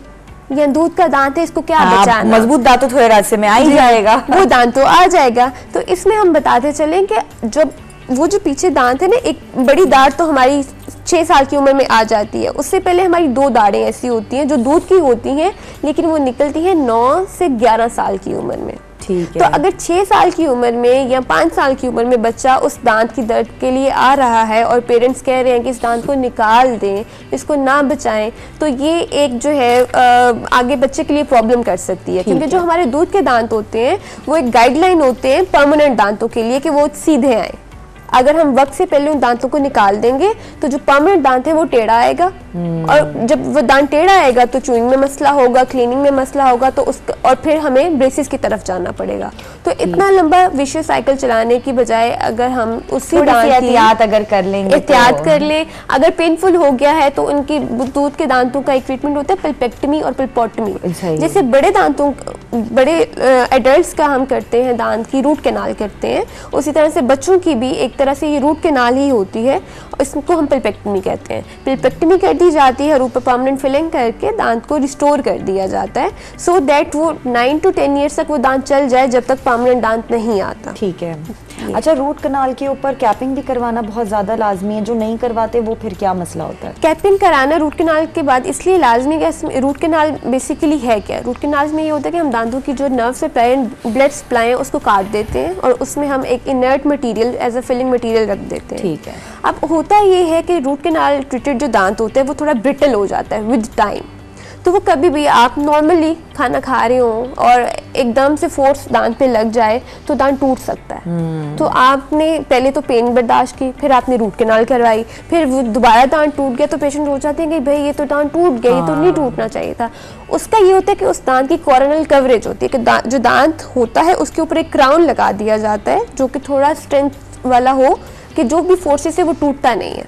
या दूध का दांत है, इसको क्या बचाना, मजबूत दांत तो थोड़े रास्ते में आ ही जाएगा, वो दांत तो आ जाएगा। तो इसमें हम बताते चलें कि जब वो जो पीछे दांत है ना, एक बड़ी दाढ़ तो हमारी 6 साल की उम्र में आ जाती है, उससे पहले हमारी 2 दाढ़ें ऐसी होती हैं जो दूध की होती हैं, लेकिन वो निकलती हैं 9 से 11 साल की उम्र में। ठीक है। तो अगर 6 साल की उम्र में या 5 साल की उम्र में बच्चा उस दांत की दर्द के लिए आ रहा है और पेरेंट्स कह रहे हैं कि इस दांत को निकाल दें, इसको ना बचाएं, तो ये एक जो है आगे बच्चे के लिए प्रॉब्लम कर सकती है, क्योंकि जो हमारे दूध के दांत होते हैं वो एक गाइडलाइन होते हैं परमानेंट दांतों के लिए कि वो सीधे आए। अगर हम वक्त से पहले उन दांतों को निकाल देंगे तो जो परमानेंट दांत है वो टेढ़ा आएगा, और जब वो दांत टेढ़ा आएगा तो चूइंग में मसला होगा, क्लीनिंग में मसला होगा, तो उस और फिर हमें ब्रेसेस की तरफ जाना पड़ेगा। तो इतना लंबा विशियस साइकिल चलाने की बजाय अगर हम उसी दांत की एहतियात अगर कर लेंगे, एहतियात कर लें, अगर पेनफुल हो गया है तो उनकी दूध के दांतों का एक ट्रीटमेंट होता है पल्पेक्टमी और पल्पोटमी। जैसे बड़े दांतों, बड़े एडल्ट्स का हम करते हैं दांत की रूट कैनाल करते हैं, उसी तरह से बच्चों की भी एक तरह से ये रूट कैनाल ही होती है, इसको हम पल्पेक्टमी कहते हैं। पल्पेक्टमी कर दी जाती है और ऊपर परमानेंट फिलिंग करके दांत को रिस्टोर कर दिया जाता है, सो दैट वो 9 to 10 ईयर्स तक वो दांत चल जाए जब तक परमानेंट दांत नहीं आता। ठीक है। अच्छा, रूट कनाल के ऊपर कैपिंग भी करवाना बहुत ज़्यादा लाजमी है, जो नहीं करवाते वो फिर क्या मसला होता है? कैपिंग कराना रूट कैनाल के बाद इसलिए लाजमी है। रूट कैनाल बेसिकली है क्या? रूट कैनाल में ये होता है कि हम दांतों की जो nerve supply and blood supply है उसको काट देते हैं और उसमें हम एक inert material as a filling material रख देते हैं। ठीक है। अब होता ये है कि रूट कैनाल ट्रीटेड जो दांत होते हैं वो थोड़ा ब्रिटल हो जाता है विद टाइम, तो वो कभी भी आप नॉर्मली खाना खा रहे हो और एकदम से फोर्स दांत पे लग जाए तो दांत टूट सकता है। तो आपने पहले तो पेन बर्दाश्त की, फिर आपने रूट कैनाल करवाई, फिर वो दोबारा दांत टूट गया तो पेशेंट हो जाते हैं कि भाई ये तो दांत टूट गया, ये तो नहीं टूटना चाहिए था। उसका ये होता है कि उस दांत की कॉर्नल कवरेज होती है कि जो दांत होता है उसके ऊपर एक क्राउन लगा दिया जाता है जो कि थोड़ा स्ट्रेंथ वाला हो कि जो भी फोर्सेस है वो टूटता नहीं है।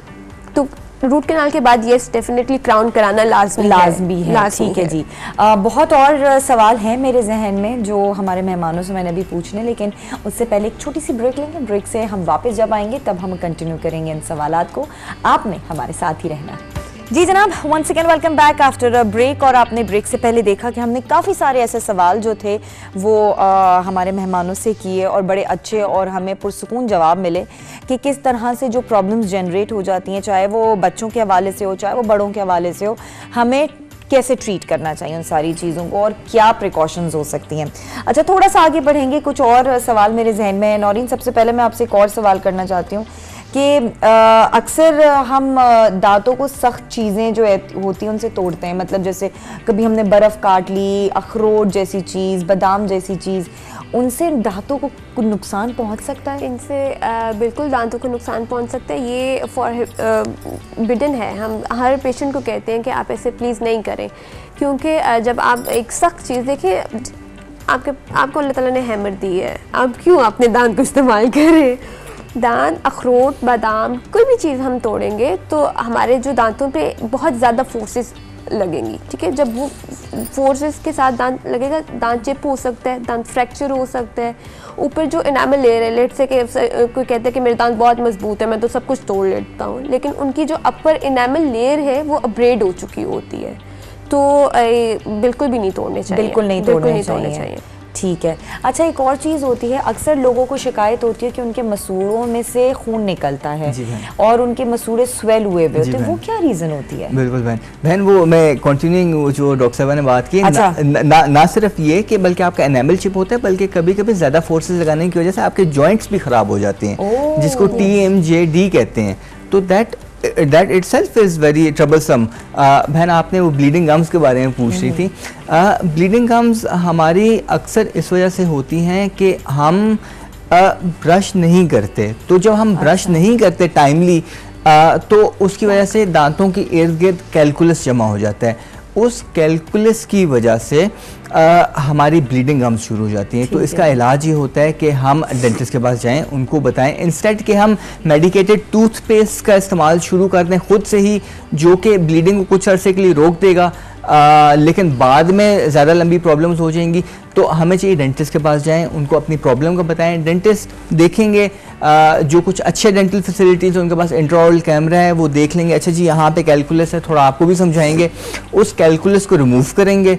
तो रूट कैनाल के बाद ये डेफिनेटली क्राउन कराना लाजमी है। ठीक है जी। बहुत और सवाल हैं मेरे जहन में जो हमारे मेहमानों से मैंने अभी पूछने, लेकिन उससे पहले एक छोटी सी ब्रेक लेंगे। ब्रेक से हम वापस जब आएंगे तब हम कंटिन्यू करेंगे इन सवालात को। आपने हमारे साथ ही रहना है। जी जनाब, once again welcome back after a break. और आपने ब्रेक से पहले देखा कि हमने काफ़ी सारे ऐसे सवाल जो थे वो हमारे मेहमानों से किए और बड़े अच्छे और हमें पुरसुकून जवाब मिले कि किस तरह से जो प्रॉब्लम्स जनरेट हो जाती हैं, चाहे वो बच्चों के हवाले से हो चाहे वो बड़ों के हवाले से हो, हमें कैसे ट्रीट करना चाहिए उन सारी चीज़ों को और क्या प्रिकॉशंस हो सकती हैं। अच्छा, थोड़ा सा आगे बढ़ेंगे। कुछ और सवाल मेरे जहन में है। नौरीन, सबसे पहले मैं आपसे एक और सवाल करना चाहती हूँ कि अक्सर हम दांतों को सख्त चीज़ें जो होती हैं उनसे तोड़ते हैं, मतलब जैसे कभी हमने बर्फ़ काट ली, अखरोट जैसी चीज़, बादाम जैसी चीज़, उनसे दांतों को कुछ नुकसान पहुंच सकता है? इनसे बिल्कुल दांतों को नुकसान पहुंच सकता है। ये बिडन है। हम हर पेशेंट को कहते हैं कि आप ऐसे प्लीज़ नहीं करें, क्योंकि जब आप एक सख्त चीज़ देखिए, आपको अल्लाह ताला ने हैमर दी है, आप क्यों अपने दांत को इस्तेमाल करें? दांत, अखरोट, बादाम, कोई भी चीज़ हम तोड़ेंगे तो हमारे जो दांतों पे बहुत ज़्यादा फोर्सेस लगेंगी। ठीक है, जब वो फोर्सेस के साथ दांत लगेगा, दांत चिप हो सकता है, दांत फ्रैक्चर हो सकता है। ऊपर जो इनामल लेयर है, लेट से कोई कहता है कि मेरे दांत बहुत मजबूत है, मैं तो सब कुछ तोड़ लेता हूँ, लेकिन उनकी जो अपर इनामल लेयर है वो अपग्रेड हो चुकी होती है, तो बिल्कुल भी नहीं तोड़ने चाहिए। बिल्कुल नहीं तोड़ने चाहिए। ठीक है। अच्छा, एक और चीज़ होती है, अक्सर लोगों को शिकायत होती है कि उनके मसूड़ों में से खून निकलता है और उनके मसूड़े स्वेल हुए हुए होते हैं, वो क्या रीज़न होती है? बिल्कुल बहन, वो मैं कंटिन्यूइंग जो डॉक्टर साहब ने बात की, अच्छा। ना सिर्फ ये कि बल्कि आपका एनामल चिप होता है, बल्कि कभी कभी ज़्यादा फोर्सेस लगाने की वजह से आपके जॉइंट्स भी ख़राब हो जाते हैं, जिसको TMJD कहते हैं। तो that itself is very troublesome। बहन, आपने वो ब्लीडिंग गम्स के बारे में पूछ रही थी। ब्लीडिंग गम्स हमारी अक्सर इस वजह से होती हैं कि हम ब्रश नहीं करते। तो जब हम ब्रश नहीं करते टाइमली, तो उसकी वजह से दांतों की इर्द गिर्द कैलकुलस जमा हो जाता है। उस कैलकुलस की वजह से हमारी ब्लीडिंग गम्स शुरू हो जाती हैं। तो इसका इलाज ये होता है कि हम डेंटिस्ट के पास जाएं, उनको बताएं, इंस्टेड कि हम मेडिकेटेड टूथपेस्ट का इस्तेमाल शुरू कर दें खुद से ही, जो कि ब्लीडिंग को कुछ अरसे के लिए रोक देगा, लेकिन बाद में ज़्यादा लंबी प्रॉब्लम्स हो जाएंगी। तो हमें चाहिए डेंटिस्ट के पास जाएं, उनको अपनी प्रॉब्लम का बताएं। डेंटिस्ट देखेंगे, जो कुछ अच्छे डेंटल फैसिलिटीज़ उनके पास इंट्राओरल कैमरा है, वो देख लेंगे, अच्छा जी यहाँ पे कैलकुलस है, थोड़ा आपको भी समझाएंगे, उस कैलकुलस को रिमूव करेंगे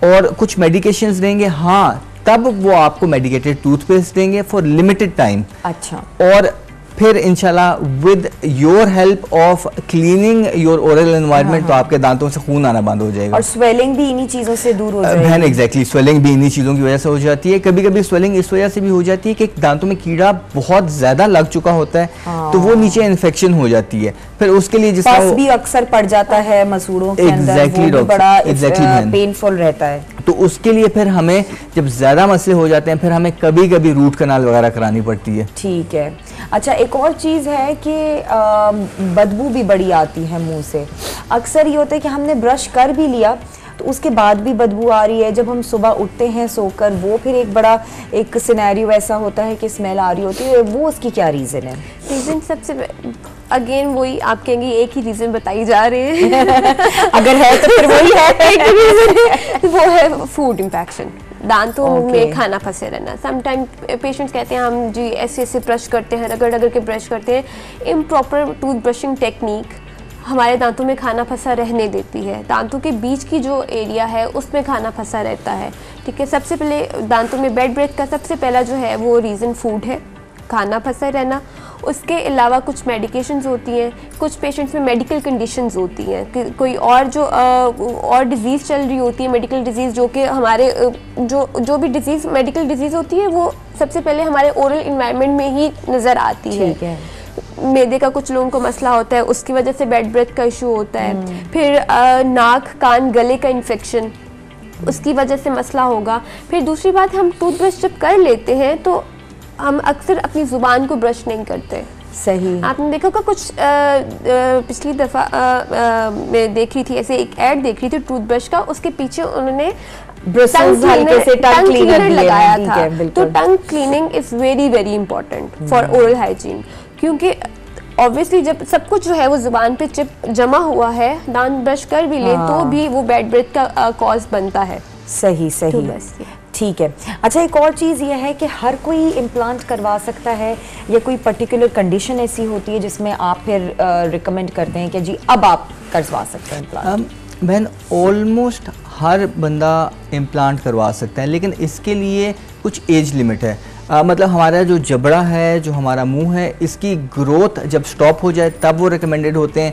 और कुछ मेडिकेशंस देंगे। हाँ, तब वो आपको मेडिकेटेड टूथपेस्ट देंगे फॉर लिमिटेड टाइम। अच्छा। और फिर इंशाल्लाह with your help of cleaning your oral environment, तो आपके दांतों से खून आना बंद हो जाएगा और स्वेलिंग भी इन्हीं चीज़ों से दूर हो जाएगी। बहन, एग्जैक्टली, स्वेलिंग भी इन्हीं चीज़ों की वजह से हो जाती है। कभी कभी स्वेलिंग इस वजह से भी हो जाती है कि दांतों में कीड़ा बहुत ज़्यादा लग चुका होता है, तो वो नीचे इन्फेक्शन हो जाती है। फिर उसके लिए जिसका भी अक्सर पड़ जाता है मसूड़ों के अंदर, वो भी बड़ा पेनफुल रहता है। तो तो उसके लिए फिर हमें जब ज़्यादा मसले हो जाते हैं फिर हमें कभी कभी रूट कनाल वगैरह करानी पड़ती है। ठीक है। अच्छा, एक और चीज़ है कि बदबू भी बड़ी आती है मुंह से। अक्सर ये होता है कि हमने ब्रश कर भी लिया तो उसके बाद भी बदबू आ रही है, जब हम सुबह उठते हैं सोकर वो फिर एक बड़ा एक सिनेरियो ऐसा होता है कि स्मेल आ रही होती है, वो उसकी क्या रीज़न है? रीज़न सबसे अगेन वही आप कहेंगे एक ही रीज़न बताई जा रहे हैं अगर है तो फिर वही है एक ही रीज़न है, वो है फूड इन्फेक्शन, दांतों में खाना फंसे रहना। समटाइम पेशेंट्स कहते हैं हम जी ऐसे ऐसे ब्रश करते हैं, रगड़ रगड़ के ब्रश करते हैं, इम्प्रॉपर टूथ ब्रशिंग टेक्निक हमारे दांतों में खाना फंसा रहने देती है। दांतों के बीच की जो एरिया है उसमें खाना फंसा रहता है। ठीक है, सबसे पहले दांतों में बैड ब्रेथ का सबसे पहला जो है वो रीज़न फूड है, खाना फंसा रहना। उसके अलावा कुछ मेडिकेशंस होती हैं, कुछ पेशेंट्स में मेडिकल कंडीशंस होती हैं, कोई और जो और डिजीज़ चल रही होती है, मेडिकल डिजीज़ जो कि हमारे जो भी डिजीज़ मेडिकल डिजीज़ होती है वो सबसे पहले हमारे ओरल इन्वायरमेंट में ही नज़र आती है। मैदे का कुछ लोगों को मसला होता है, उसकी वजह से बैड ब्रेथ का इशू होता है। फिर नाक कान गले का इन्फेक्शन, उसकी वजह से मसला होगा। फिर दूसरी बात, हम टूथब्रश जब कर लेते हैं तो हम अक्सर अपनी ज़ुबान को ब्रश नहीं करते। सही, आपने देखा होगा कुछ पिछली दफ़ा मैं देख रही थी, ऐसे एक ऐड देख रही थी टूथब्रश का, उसके पीछे उन्होंने टंग क्लीनर लगाया था। तो टंग cleaning is very very important for oral hygiene, क्योंकि ऑब्वियसली जब सब कुछ जो है वो ज़ुबान पे चिप जमा हुआ है, दांत ब्रश कर भी ले तो भी वो बैड ब्रेथ का कॉज बनता है। सही सही, तो बस ठीक है। अच्छा, एक और चीज़ ये है कि हर कोई इम्प्लांट करवा सकता है या कोई पर्टिकुलर कंडीशन ऐसी होती है जिसमें आप फिर रिकमेंड करते हैं कि जी अब आप करवा सकते हैं इम्प्लांट? बहन ऑलमोस्ट हर बंदा इम्प्लांट करवा सकता है, लेकिन इसके लिए कुछ एज लिमिट है। मतलब हमारा जो जबड़ा है, जो हमारा मुंह है, इसकी ग्रोथ जब स्टॉप हो जाए तब वो रिकमेंडेड होते हैं।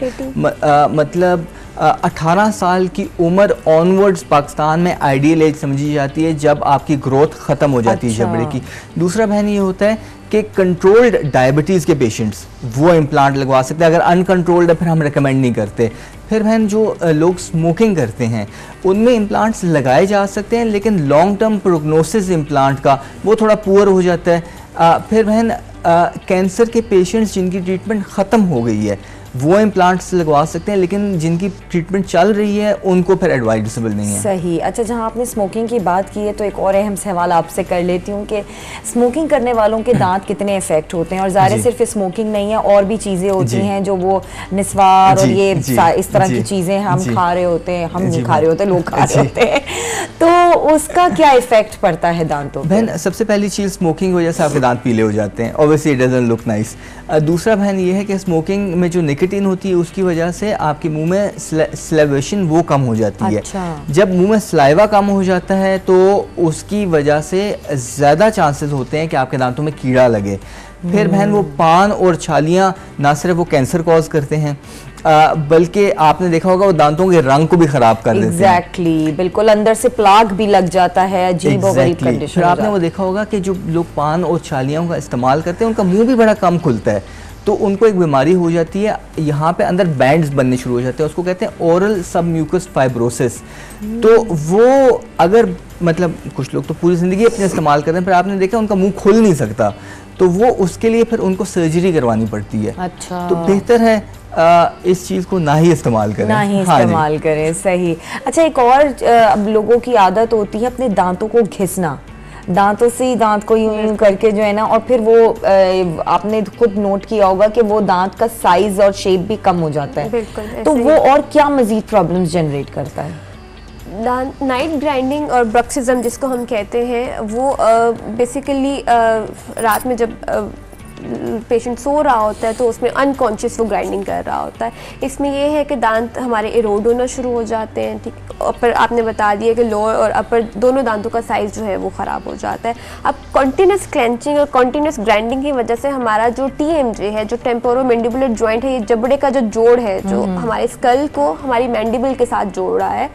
मतलब 18 साल की उम्र ऑनवर्ड्स पाकिस्तान में आइडियल एज समझी जाती है जब आपकी ग्रोथ ख़त्म हो जाती है जबड़े की। दूसरा बहन ये होता है कि कंट्रोल्ड डायबिटीज़ के पेशेंट्स वो इम्प्लांट लगवा सकते हैं, अगर अनकंट्रोल्ड है फिर हम रिकमेंड नहीं करते। फिर बहन जो लोग स्मोकिंग करते हैं उनमें इम्प्लांट्स लगाए जा सकते हैं, लेकिन लॉन्ग टर्म प्रोग्नोसिस इम्प्लांट का वो थोड़ा पुअर हो जाता है। फिर बहन कैंसर के पेशेंट्स जिनकी ट्रीटमेंट ख़त्म हो गई है वो इम्प्लांट्स लगवा सकते हैं, लेकिन जिनकी ट्रीटमेंट चल रही है उनको फिर एडवाइजेबल नहीं है। सही। अच्छा, जहाँ आपने स्मोकिंग की बात की है तो एक और अहम सवाल आपसे कर लेती हूँ कि स्मोकिंग करने वालों के दांत कितने इफेक्ट होते हैं? और ज़ाहिर सिर्फ स्मोकिंग नहीं है, और भी चीज़ें होती हैं जो वो निस्वार और ये इस तरह की चीज़ें हम खा रहे होते हैं, हम नहीं खा रहे होते, लोग खा रहे होते हैं, तो उसका क्या इफेक्ट पड़ता है दांतों पर? बहन सबसे पहली चीज़, स्मोकिंग की वजह से आपके दांत पीले हो जाते हैं, obviously it doesn't look nice. दूसरा बहन ये है कि स्मोकिंग में जो निकोटीन होती है उसकी वजह से आपके मुंह में स्लेवेशन वो कम हो जाती है। जब मुंह में स्लाइवा कम हो जाता है तो उसकी वजह से ज़्यादा चांसेस होते हैं कि आपके दांतों में कीड़ा लगे। फिर बहन वो पान और छालियाँ ना सिर्फ वो कैंसर कॉज करते हैं बल्कि आपने देखा होगा वो दांतों के रंग को भी खराब कर देते हैं। एग्जैक्टली, बिल्कुल, अंदर से प्लाक भी लग जाता है, अजीब और गरीब कंडीशन। फिर आपने वो देखा होगा कि जो लोग पान और छालियों का इस्तेमाल करते हैं उनका मुंह भी बड़ा कम खुलता है, तो उनको एक बीमारी हो जाती है, यहाँ पे अंदर बैंड्स बनने शुरू हो जाते हैं, उसको कहते हैं ओरल सबम्यूकस फाइब्रोसिस। तो वो अगर मतलब कुछ लोग तो पूरी ज़िंदगी अपने इस्तेमाल करते हैं, फिर आपने देखा उनका मुंह खुल नहीं सकता, तो वो उसके लिए फिर उनको सर्जरी करवानी पड़ती है। अच्छा, तो बेहतर है इस चीज़ को ना ही इस्तेमाल करें, ना ही इस्तेमाल करें। सही। अच्छा, एक और अब लोगों की आदत होती है अपने दांतों को घिसना, दांतों से ही दांत को यूं करके जो है ना, और फिर वो आपने खुद नोट किया होगा कि वो दांत का साइज और शेप भी कम हो जाता है, तो वो और क्या मजीद प्रॉब्लम्स जनरेट करता है? नाइट ग्राइंडिंग और ब्रक्सिज्म जिसको हम कहते हैं, वो बेसिकली रात में जब पेशेंट सो रहा होता है तो उसमें अनकॉन्शियस वो ग्राइंडिंग कर रहा होता है। इसमें ये है कि दांत हमारे इरोड होना शुरू हो जाते हैं। ठीक, अपर आपने बता दिया कि लोअर और अपर दोनों दांतों का साइज़ जो है वो ख़राब हो जाता है। अब कॉन्टीन्यूस क्लेंचिंग और कॉन्टीन्यूस ग्राइंडिंग की वजह से हमारा जो TMJ है, जो टेम्पोरोमैंडिबुलर जॉइंट है, ये जबड़े का जो जोड़ है जो हमारे स्कल को हमारी मैंडिबल के साथ जोड़ रहा है,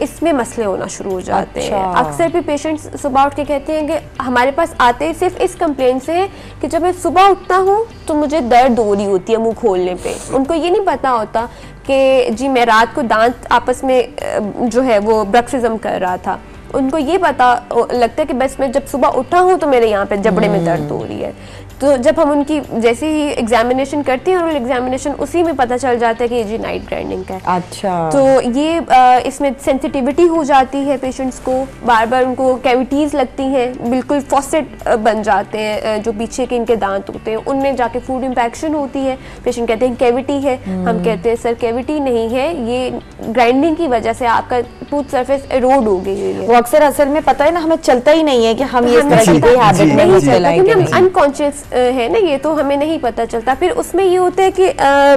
इसमें मसले होना शुरू हो जाते हैं। अक्सर भी पेशेंट्स सुबह उठ के कहते हैं कि हमारे पास आते ही सिर्फ इस कंप्लेंट से कि जब मैं सुबह उठता हूँ तो मुझे दर्द हो रही होती है मुंह खोलने पे। उनको ये नहीं पता होता कि जी मैं रात को दांत आपस में जो है वो ब्रक्सिज्म कर रहा था, उनको ये पता लगता है कि बस मैं जब सुबह उठा हूँ तो मेरे यहाँ पे जबड़े में दर्द हो रही है। तो जब हम उनकी जैसे ही एग्जामिनेशन करते हैं और एग्जामिनेशन उसी में पता चल जाता है कि ये जी नाइट ग्राइंडिंग का है। अच्छा। तो ये इसमें सेंसिटिविटी हो जाती है पेशेंट्स को, बार बार उनको कैविटीज़ लगती हैं, बिल्कुल फॉसेट बन जाते हैं जो पीछे के इनके दांत होते हैं, उनमें जाके फूड इम्पैक्शन होती है। पेशेंट कहते हैं कैविटी है, हम कहते हैं सर कैविटी नहीं है, ये ग्राइंडिंग की वजह से आपका टूथ सरफेस एरोड हो गई है। वो अक्सर असल में पता है ना, हमें चलता ही नहीं है कि हम ये तरह की कोई हैबिट नहीं चलाएंगे, हम अनकॉन्शियस है ना, ये तो हमें नहीं पता चलता। फिर उसमें ये होता है कि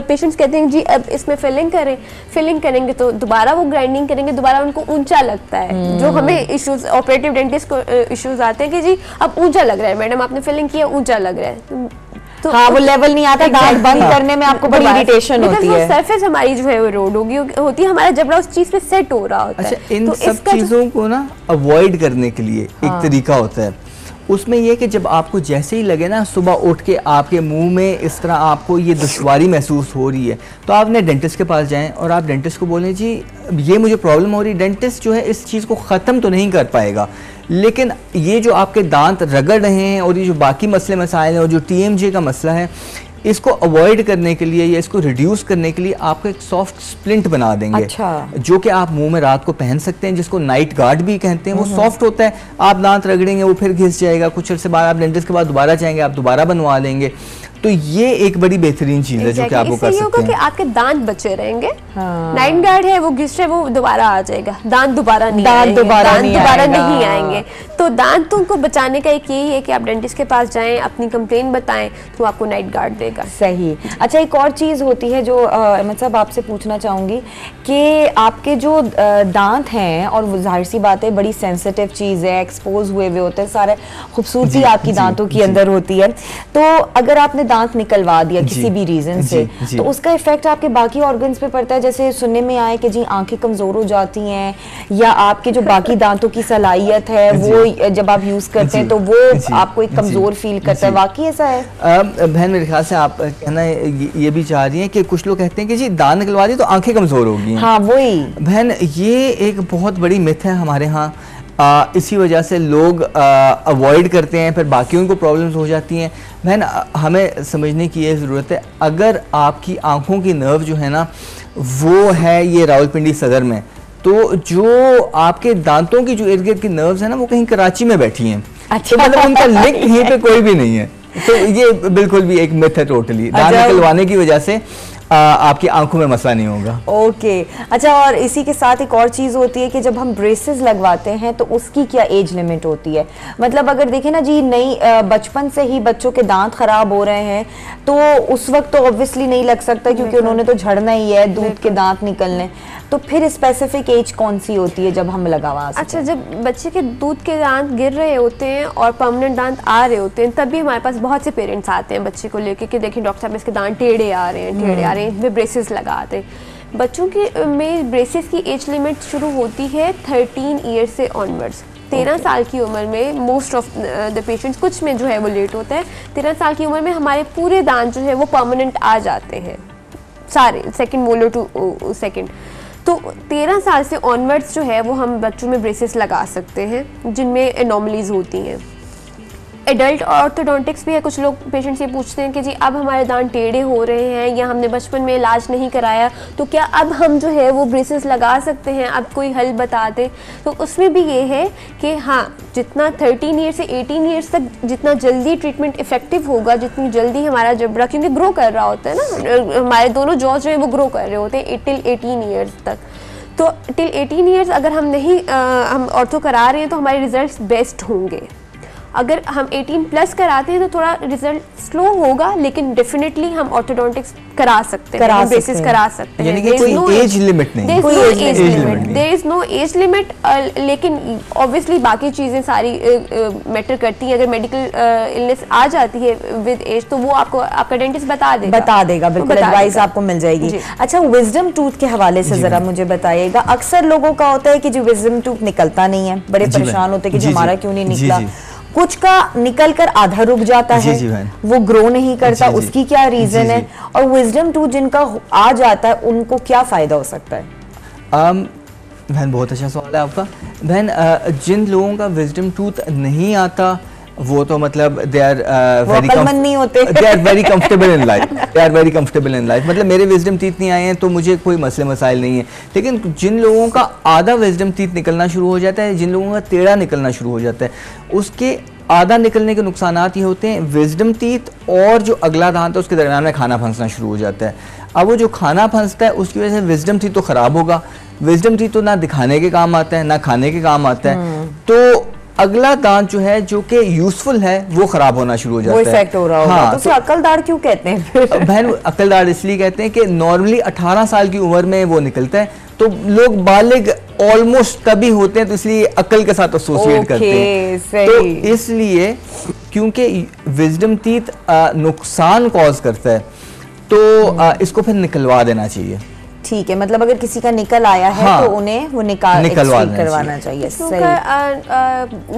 पेशेंट्स कहते हैं जी अब इसमें फिलिंग करें, फिलिंग करेंगे तो दोबारा वो ग्राइंडिंग करेंगे, दोबारा उनको ऊंचा लगता है। जो हमें इश्यूज ऑपरेटिव डेंटिस्ट को इश्यूज आते हैं कि जी अब ऊंचा लग रहा है मैडम, आपने फिलिंग किया ऊंचा लग रहा है, तो हाँ वो लेवल नहीं आता, दांत बंद करने में आपको बड़ी इरिटेशन होती है। सरफेस हमारी जो है वो रोड होती है, हमारा जबड़ा उस चीज पे सेट हो रहा होता है। अच्छा, इन सब चीजों को ना अवॉइड करने के लिए एक तरीका होता है, उसमें यह कि जब आपको जैसे ही लगे ना सुबह उठ के आपके मुंह में इस तरह आपको ये दुश्वारी महसूस हो रही है, तो आप अपने डेंटिस्ट के पास जाएं और आप डेंटिस्ट को बोलें जी ये मुझे प्रॉब्लम हो रही है। डेंटिस्ट जो है इस चीज़ को ख़त्म तो नहीं कर पाएगा, लेकिन ये जो आपके दांत रगड़ रहे हैं और ये जो बाकी मसले मसाइल हैं और जो TMJ का मसला है, इसको अवॉइड करने के लिए या इसको रिड्यूस करने के लिए आपको एक सॉफ्ट स्प्लिंट बना देंगे। अच्छा। जो कि आप मुंह में रात को पहन सकते हैं, जिसको नाइट गार्ड भी कहते हैं। वो सॉफ्ट होता है, आप दांत रगड़ेंगे वो फिर घिस जाएगा, कुछ अर्से बाद आप डेंटिस्ट के बाद दोबारा चाहेंगे आप दोबारा बनवा लेंगे। तो ये एक बड़ी बेहतरीन चीज है जो कि आपको कर सकते हैं। कि आपके दांत बचे रहेंगे। नाइट गार्ड है वो घिस रहे वो दोबारा आ जाएगा, दांत दोबारा नहीं आएंगे। तो दांतों को बचाने का एक यही है कि आप डेंटिस्ट के पास जाएं, अपनी कंप्लेन बताएं तो आपको नाइट गार्ड देगा। सही। अच्छा, एक और चीज होती है जो अहमद साहब आपसे पूछना चाहूंगी कि आपके जो दांत हैं, और वो जाहिर सी बात है बड़ी सेंसिटिव चीज है, एक्सपोज हुए होते हैं, सारे खूबसूरती आपकी दांतों की अंदर होती है। तो अगर आपने दांत निकलवा दिया किसी भी रीजन से, तो उसका इफेक्ट आपके बाकी ऑर्गन्स पे पड़ता है। जैसे सुनने में आए कि जी आंखें कमजोर हो जाती हैं, या आपके जो बाकी दांतों की सलाहियत है वो जब आप यूज करते हैं तो वो आपको एक कमजोर फील करता है। वाकई ऐसा है? बहन मेरे ख्याल से आप कहना ये भी चाह रही हैं कि कुछ लोग कहते हैं कि जी दांत निकलवा दी तो आंखें कमजोर होगी। हाँ वही बहन, ये एक बहुत बड़ी मिथ है हमारे यहाँ। इसी वजह से लोग अवॉइड करते हैं, फिर बाकियों को प्रॉब्लम्स हो जाती हैं। बहन हमें समझने की ये ज़रूरत है, अगर आपकी आंखों की नर्व जो है ना वो है ये रावलपिंडी सदर में, तो जो आपके दांतों की जो इर्द गिर्द की नर्व्स है ना वो कहीं कराची में बैठी हैं। अच्छा। तो मतलब उनका लिंक यहीं पे कोई भी नहीं है। तो ये बिल्कुल भी एक मिथ है टोटली। दांत निकलवाने की वजह से आपकी आंखों में मसला नहीं होगा। ओके। अच्छा, और इसी के साथ एक और चीज़ होती है कि जब हम ब्रेसेस लगवाते हैं तो उसकी क्या एज लिमिट होती है? मतलब अगर देखें ना जी, नई बचपन से ही बच्चों के दांत खराब हो रहे हैं तो उस वक्त तो ऑब्वियसली नहीं लग सकता क्योंकि उन्होंने तो झड़ना ही है, दूध के दांत निकलने। तो फिर स्पेसिफिक एज कौन सी होती है जब हम लगवा सकते हैं? अच्छा, जब बच्चे के दूध के दांत गिर रहे होते हैं और परमानेंट दांत आ रहे होते हैं, तब भी हमारे पास बहुत से पेरेंट्स आते हैं बच्चे को लेके कि देखिए डॉक्टर साहब इसके दांत टेढ़े आ रहे हैं, इसमें ब्रेसेस लगाते हैं। बच्चों के में ब्रेसेस की एज लिमिट शुरू होती है 13 ईयर से ऑनवर्ड्स। 13 साल की उम्र में मोस्ट ऑफ द पेशेंट्स, कुछ में जो है वो लेट होता है। 13 साल की उम्र में हमारे पूरे दांत जो है वो परमानेंट आ जाते हैं सारे, सेकंड मोलर टू सेकंड। तो 13 साल से ऑनवर्ड्स जो है वो हम बच्चों में ब्रेसेस लगा सकते हैं जिनमें एनॉमलीज होती हैं। एडल्ट ऑर्थोडोंटिक्स भी है। कुछ लोग पेशेंट्स ये पूछते हैं कि जी अब हमारे दांत टेढ़े हो रहे हैं या हमने बचपन में इलाज नहीं कराया तो क्या अब हम जो है वो ब्रेसेस लगा सकते हैं, अब कोई हल बता दें। तो उसमें भी ये है कि हाँ, जितना 13 ईयर से 18 ईयर्स तक जितना जल्दी ट्रीटमेंट इफेक्टिव होगा, जितनी जल्दी हमारा जबड़ा क्योंकि ग्रो कर रहा होता है ना, हमारे दोनों जॉज जो है वो ग्रो कर रहे होते हैं टिल 18 ईयर्स तक। तो टिल 18 ईयर्स अगर हम नहीं हम ऑर्थो करा रहे हैं तो हमारे रिजल्ट्स बेस्ट होंगे। अगर हम 18 प्लस कराते हैं तो थोड़ा रिजल्ट स्लो होगा, लेकिन डेफिनेटली हम ऑर्थोडोंटिक्स करा सकते हैं, ब्रेसेस करा सकते हैं। यानी कि कोई एज लिमिट नहीं, कोई age limit, there is no age limit. लेकिन ऑब्वियसली बाकी चीज़ें सारी मैटर करती हैं। अगर मेडिकल इलनेस आ जाती है विद एज तो वो आपको आपका डेंटिस्ट बता देगा, बिल्कुल एडवाइस आपको मिल जाएगी। अच्छा, विजडम टूथ के हवाले से जरा मुझे बताइएगा। अक्सर लोगों का होता है कि जो विजडम टूथ निकलता नहीं है, बड़े परेशान होते हैं कि हमारा क्यों नहीं निकला। कुछ का निकल कर आधा रुक जाता है, वो ग्रो नहीं करता, उसकी क्या रीजन है? और विजडम टूथ जिनका आ जाता है उनको क्या फायदा हो सकता है? बहन बहुत अच्छा सवाल है आपका। बहन जिन लोगों का विजडम टूथ नहीं आता वो तो मतलब they are very comfortable in life, they are very comfortable in life. मतलब मेरे विजडम टीथ नहीं आए हैं तो मुझे कोई मसले मसाइल नहीं है। लेकिन जिन लोगों का आधा विजडम टीथ निकलना शुरू हो जाता है, जिन लोगों का टेढ़ा निकलना शुरू हो जाता है, उसके आधा निकलने के नुकसानात ये होते हैं विजडम टीथ और जो अगला दांत है उसके दरमियान में खाना फंसना शुरू हो जाता है। अब वो जो खाना फंसता है उसकी वजह से विजडम टीथ तो खराब होगा। विजडम टीथ तो ना दिखाने के काम आता है ना खाने के काम आता है, तो अगला दांत जो है जो कि यूजफुल है वो खराब होना शुरू हो जाता है, वो इफेक्ट हो रहा होगा। हाँ, तो उसे अक्ल दाढ़ क्यों कहते हैं? बहन अक्ल दाढ़ इसलिए कहते हैं कि नॉर्मली 18 साल की उम्र में वो निकलता है, तो लोग बालिग ऑलमोस्ट तभी होते हैं, तो इसलिए अक्ल के साथ एसोसिएट करते हैं। तो इसलिए क्योंकि विजडम टीथ नुकसान कॉज करता है तो इसको फिर निकलवा देना चाहिए। ठीक है, मतलब अगर किसी का निकल आया है तो उन्हें वो करवाना चाहिए।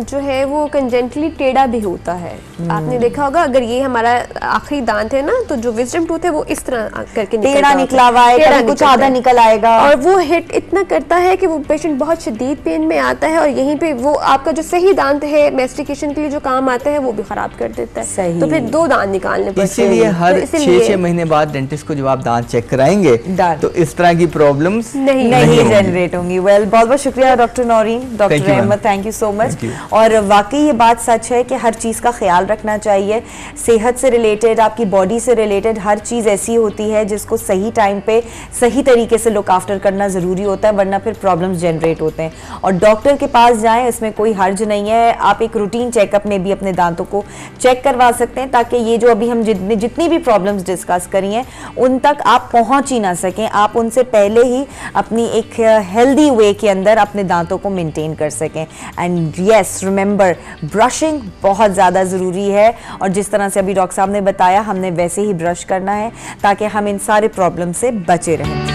जो है वो कंजेंटली टेढ़ा भी होता है। आपने देखा होगा अगर ये हमारा आखिरी दांत है ना, तो जो विजडम टूथ है वो इस तरह करके टेढ़ा निकला हुआ है, कुछ आधा निकल आएगा और वो हिट इतना करता है कि वो पेशेंट बहुत शदीद पेन में आता है और यहीं पे वो आपका जो सही दांत है मैस्टिकेशन के लिए जो काम आता है वो भी खराब कर देता है। तो फिर 2 दांत निकालने पड़ते हैं। इसीलिए हर 6-6 महीने बाद डेंटिस्ट को जब आप दांत चेक कराएंगे तो इस तरह की प्रॉब्लम्स नहीं जनरेट होंगी। वेल, बहुत बहुत शुक्रिया doctor Naureen, doctor Ahmed, thank you so much. और वाकई ये बात सच है कि हर चीज़ का ख्याल रखना चाहिए। सेहत से रिलेटेड, आपकी बॉडी से रिलेटेड हर चीज़ ऐसी होती है जिसको सही टाइम पे सही तरीके से लुक आफ्टर करना ज़रूरी होता है, वरना फिर प्रॉब्लम्स जनरेट होते हैं। और डॉक्टर के पास जाएं, इसमें कोई हर्ज नहीं है। आप एक रूटीन चेकअप में भी अपने दांतों को चेक करवा सकते हैं ताकि ये जो अभी हम जितनी भी प्रॉब्लम्स डिस्कस करी हैं उन तक आप पहुँच ही ना सकें, आप उनसे पहले ही अपनी एक हेल्दी वे के अंदर अपने दांतों को मेंटेन कर सकें। एंड यस, रिमेंबर ब्रशिंग बहुत ज़्यादा ज़रूरी है और जिस तरह से अभी डॉक्टर साहब ने बताया हमने वैसे ही ब्रश करना है ताकि हम इन सारे प्रॉब्लम से बचे रहें।